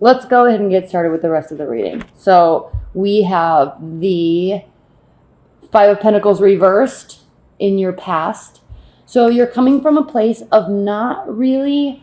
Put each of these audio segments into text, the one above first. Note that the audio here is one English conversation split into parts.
let's go ahead and get started with the rest of the reading. So we have the Five of Pentacles reversed in your past. So you're coming from a place of not feeling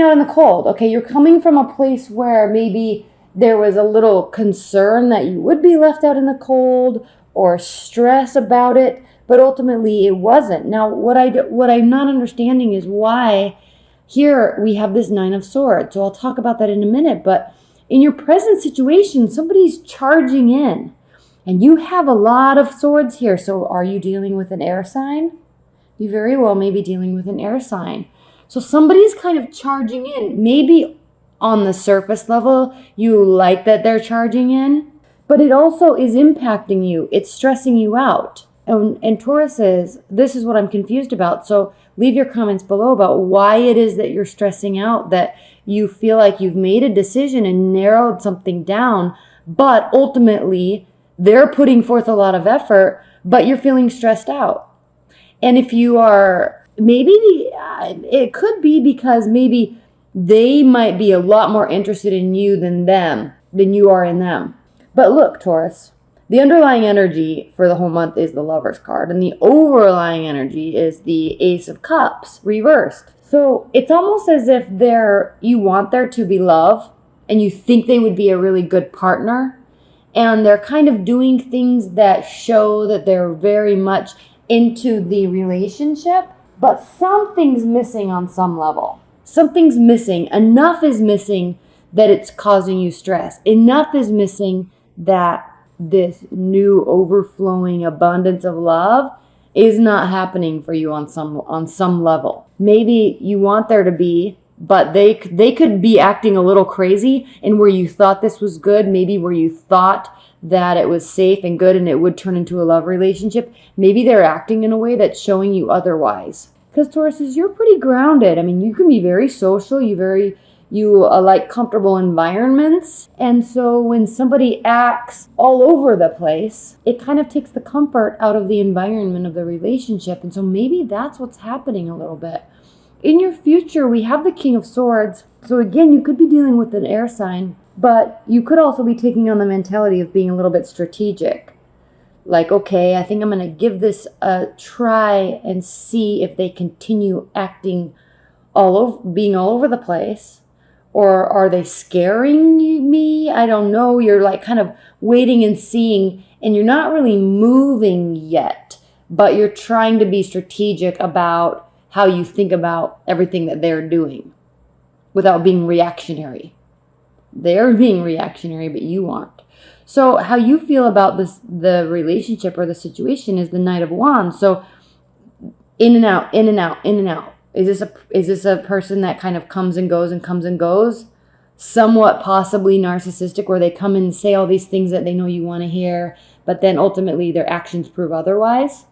out in the cold. Okay, you're coming from a place where maybe there was a little concern that you would be left out in the cold or stress about it, but ultimately it wasn't. Now, what I'm not understanding is why here we have this Nine of Swords. So I'll talk about that in a minute, but in your present situation, somebody's charging in. And you have a lot of swords here. So are you dealing with an air sign? You very well may be dealing with an air sign. So somebody's kind of charging in. Maybe on the surface level, you like that they're charging in, but it also is impacting you. It's stressing you out. And Taurus says, this is what I'm confused about. So leave your comments below about why it is that you're stressing out, that you feel like you've made a decision and narrowed something down, but ultimately they're putting forth a lot of effort, but you're feeling stressed out. And if you are, maybe it could be because maybe they might be a lot more interested in you than you are in them. But look, Taurus, the underlying energy for the whole month is the Lover's card, and the overlying energy is the Ace of Cups reversed. So it's almost as if you want there to be love, and you think they would be a really good partner, and they're kind of doing things that show that they're very much into the relationship, but something's missing on some level. Something's missing. Enough is missing that it's causing you stress. Enough is missing that this new overflowing abundance of love is not happening for you on some level. Maybe you want there to be, but they could be acting a little crazy, and where you thought this was good, maybe where you thought that it was safe and good and it would turn into a love relationship, maybe they're acting in a way that's showing you otherwise. Because Taurus says you're pretty grounded. I mean, you can be very social, you like comfortable environments, and so when somebody acts all over the place, it kind of takes the comfort out of the environment of the relationship. And so maybe that's what's happening a little bit. In your future, we have the King of Swords. So again, you could be dealing with an air sign, but you could also be taking on the mentality of being a little bit strategic. Like, okay, I think I'm going to give this a try and see if they continue acting being all over the place. Or are they scaring me? I don't know. You're like kind of waiting and seeing, and you're not really moving yet, but you're trying to be strategic about how you think about everything that they're doing without being reactionary. They're being reactionary, but you aren't. So how you feel about the relationship or the situation is the Knight of Wands. So in and out, in and out, in and out. Is this a person that kind of comes and goes, somewhat possibly narcissistic, where they come and say all these things that they know you want to hear, but then ultimately their actions prove otherwise?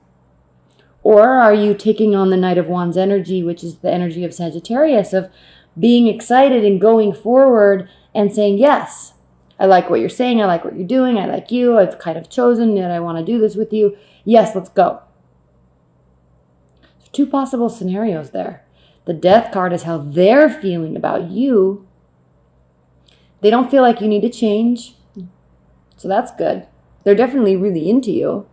Or are you taking on the Knight of Wands energy, which is the energy of Sagittarius, of being excited and going forward and saying, yes, I like what you're saying, I like what you're doing, I like you, I've kind of chosen that I want to do this with you. Yes, let's go. So two possible scenarios there. The Death card is how they're feeling about you. They don't feel like you need to change, so that's good. They're definitely really into you.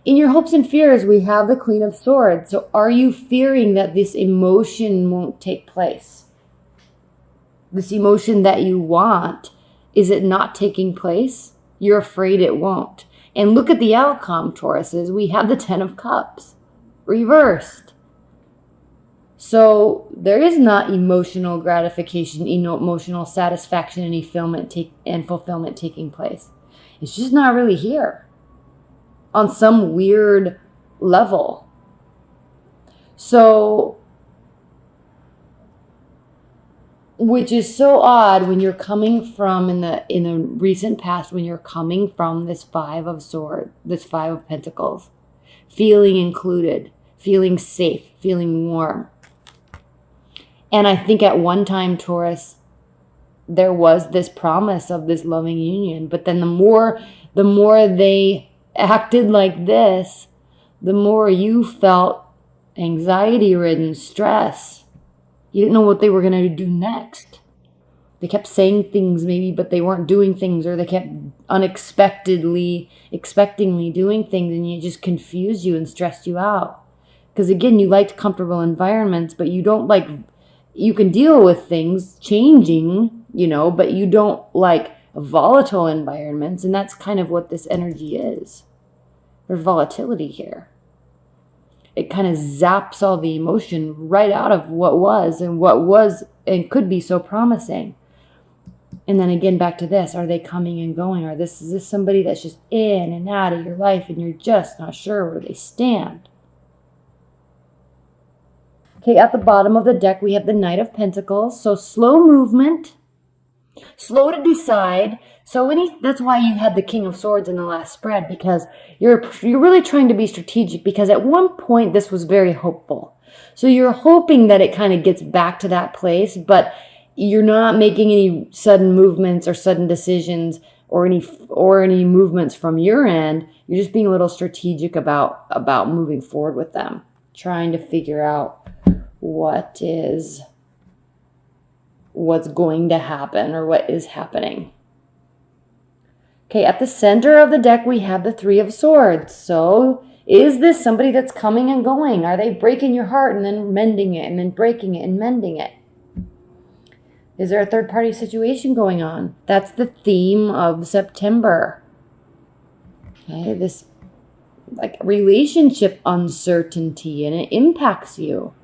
In your hopes and fears, we have the Queen of Swords. So are you fearing that this emotion won't take place? This emotion that you want, is it not taking place? You're afraid it won't. And look at the outcome, Tauruses. We have the Ten of Cups reversed. So there is not emotional gratification, emotional satisfaction and fulfillment taking place. It's just not really here on some weird level. So, which is so odd when you're coming from in the recent past, when you're coming from this Five of Swords, this Five of Pentacles, feeling included, feeling safe, feeling warm. And I think at one time, Taurus, there was this promise of this loving union, but then the more they acted like this, the more you felt anxiety-ridden, stress. You didn't know what they were going to do next. They kept saying things maybe, but they weren't doing things, or they kept expectingly doing things, and it just confused you and stressed you out. Because again, you liked comfortable environments, but you don't like, you can deal with things changing, but you don't like volatile environments. And that's kind of what this energy is. There's volatility here. It kind of zaps all the emotion right out of what was and could be so promising. And then again, back to this, are they coming and going? Is this somebody that's just in and out of your life and you're just not sure where they stand? Okay, at the bottom of the deck, we have the Knight of Pentacles. So slow movement, slow to decide. So that's why you had the King of Swords in the last spread, because you're really trying to be strategic, because at one point this was very hopeful. So you're hoping that it kind of gets back to that place, but you're not making any sudden movements or sudden decisions or any movements from your end. You're just being a little strategic about moving forward with them, trying to figure out what's going to happen or what is happening. Okay, at the center of the deck, we have the Three of Swords. So is this somebody that's coming and going? Are they breaking your heart and then mending it and then breaking it and mending it? Is there a third-party situation going on? That's the theme of September. Okay, this like relationship uncertainty, and it impacts you.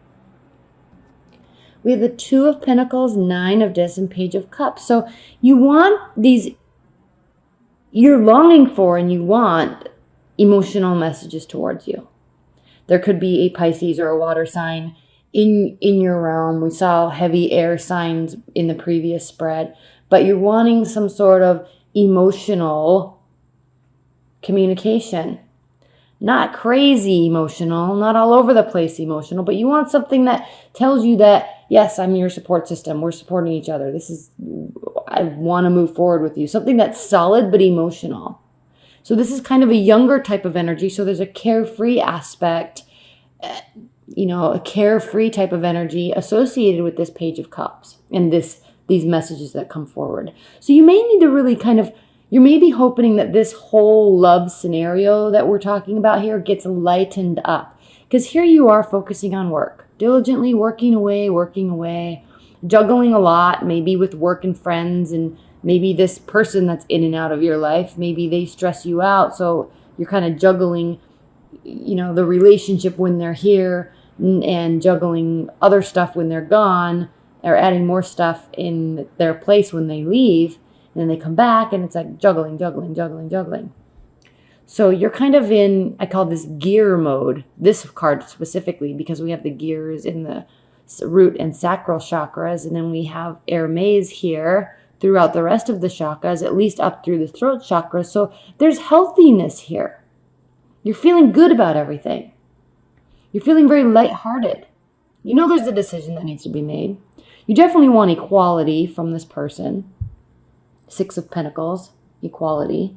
We have the Two of Pentacles, Nine of Discs, and Page of Cups. So you want these, you're longing for and you want emotional messages towards you. There could be a Pisces or a water sign in your realm. We saw heavy air signs in the previous spread, but you're wanting some sort of emotional communication. Not crazy emotional, not all over the place emotional, but you want something that tells you that, yes, I'm your support system. We're supporting each other. I want to move forward with you. Something that's solid but emotional. So this is kind of a younger type of energy. So there's a carefree aspect, a carefree type of energy associated with this Page of Cups and these messages that come forward. So you may need to really you may be hoping that this whole love scenario that we're talking about here gets lightened up. Because here you are focusing on work, diligently working away, juggling a lot, maybe with work and friends, and maybe this person that's in and out of your life, maybe they stress you out. So you're kind of juggling, the relationship when they're here and juggling other stuff when they're gone, or adding more stuff in their place when they leave. And then they come back and it's like juggling. So you're kind of in, I call this gear mode, this card specifically, because we have the gears in the root and sacral chakras. And then we have air maze here throughout the rest of the chakras, at least up through the throat chakra. So there's healthiness here. You're feeling good about everything. You're feeling very lighthearted. There's a decision that needs to be made. You definitely want equality from this person. Six of Pentacles, equality.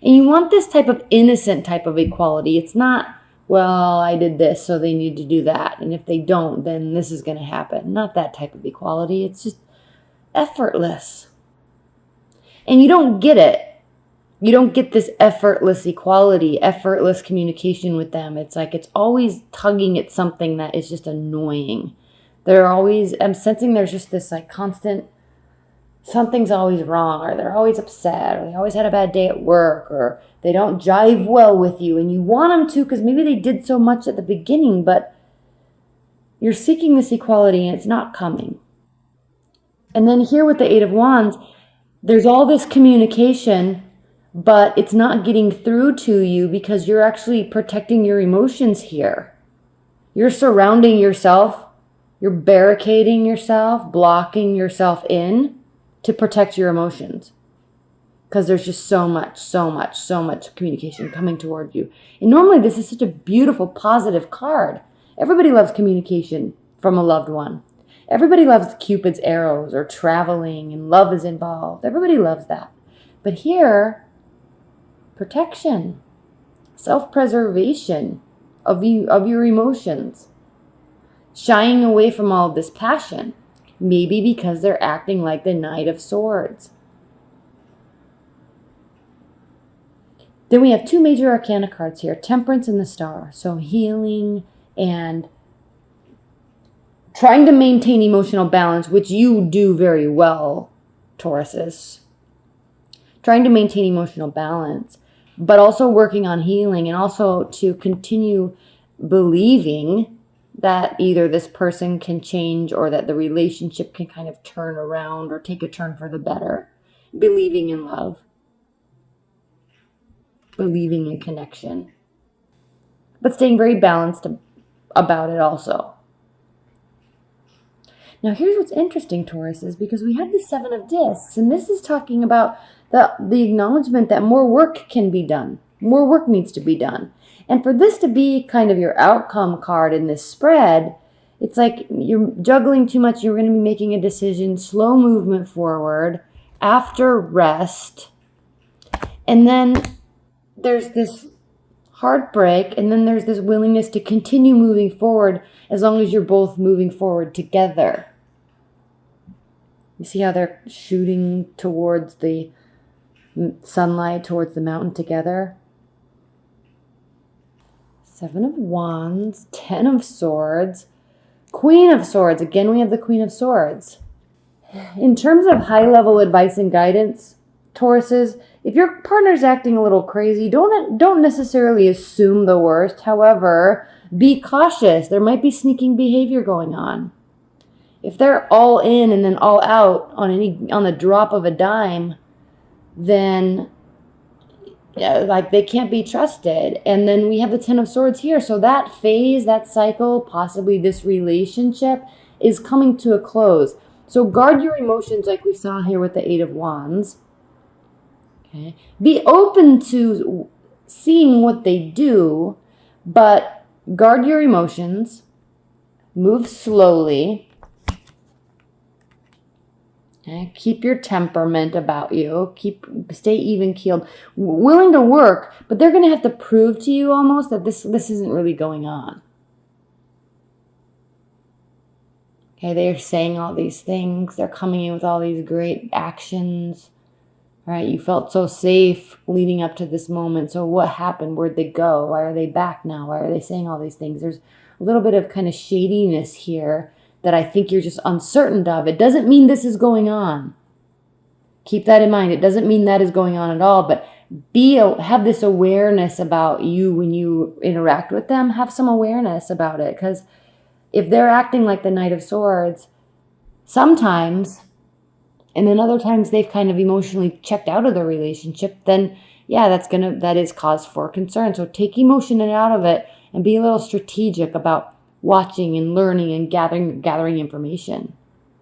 And you want this type of innocent type of equality. It's not, well, I did this, so they need to do that. And if they don't, then this is going to happen. Not that type of equality. It's just effortless. And you don't get it. You don't get this effortless equality, effortless communication with them. It's like it's always tugging at something that is just annoying. I'm sensing there's just this like constant, something's always wrong, or they're always upset, or they always had a bad day at work, or they don't jive well with you, and you want them to because maybe they did so much at the beginning, but you're seeking this equality and it's not coming. And then here with the Eight of Wands, there's all this communication, but it's not getting through to you because you're actually protecting your emotions here. You're surrounding yourself, you're barricading yourself, blocking yourself in to protect your emotions, because there's just so much communication coming toward you. And normally this is such a beautiful, positive card. Everybody loves communication from a loved one. Everybody loves Cupid's arrows or traveling and love is involved. Everybody loves that. But here, protection, self-preservation of your emotions, shying away from all of this passion. Maybe because they're acting like the Knight of Swords. Then we have two major arcana cards here, Temperance and the Star. So healing and trying to maintain emotional balance, which you do very well, Tauruses. Trying to maintain emotional balance, but also working on healing, and also to continue believing that either this person can change or that the relationship can kind of turn around or take a turn for the better. Believing in love. Believing in connection. But staying very balanced about it also. Now here's what's interesting, Taurus, is because we have the Seven of Discs, and this is talking about the acknowledgement that more work can be done. More work needs to be done. And for this to be kind of your outcome card in this spread, it's like you're juggling too much. You're going to be making a decision, slow movement forward, after rest. And then there's this heartbreak, and then there's this willingness to continue moving forward as long as you're both moving forward together. You see how they're shooting towards the sunlight, towards the mountain together? Seven of Wands, Ten of Swords, Queen of Swords. Again, we have the Queen of Swords. In terms of high-level advice and guidance, Tauruses, if your partner's acting a little crazy, don't necessarily assume the worst. However, be cautious. There might be sneaking behavior going on. If they're all in and then all out on the drop of a dime, then like they can't be trusted. And then we have the Ten of Swords here. So that phase, that cycle, possibly this relationship is coming to a close. So guard your emotions like we saw here with the Eight of Wands. Okay. Be open to seeing what they do, but guard your emotions. Move slowly. Okay. Keep your temperament about you. Stay even-keeled. Willing to work, but they're going to have to prove to you almost that this isn't really going on. Okay, they're saying all these things. They're coming in with all these great actions. All right, you felt so safe leading up to this moment. So what happened? Where'd they go? Why are they back now? Why are they saying all these things? There's a little bit of kind of shadiness here that I think you're just uncertain of. It doesn't mean this is going on. Keep that in mind. It doesn't mean that is going on at all, but have this awareness about you when you interact with them. Have some awareness about it, because if they're acting like the Knight of Swords, sometimes, and then other times they've kind of emotionally checked out of the relationship, then yeah, that is cause for concern. So take emotion out of it and be a little strategic about watching and learning and gathering information.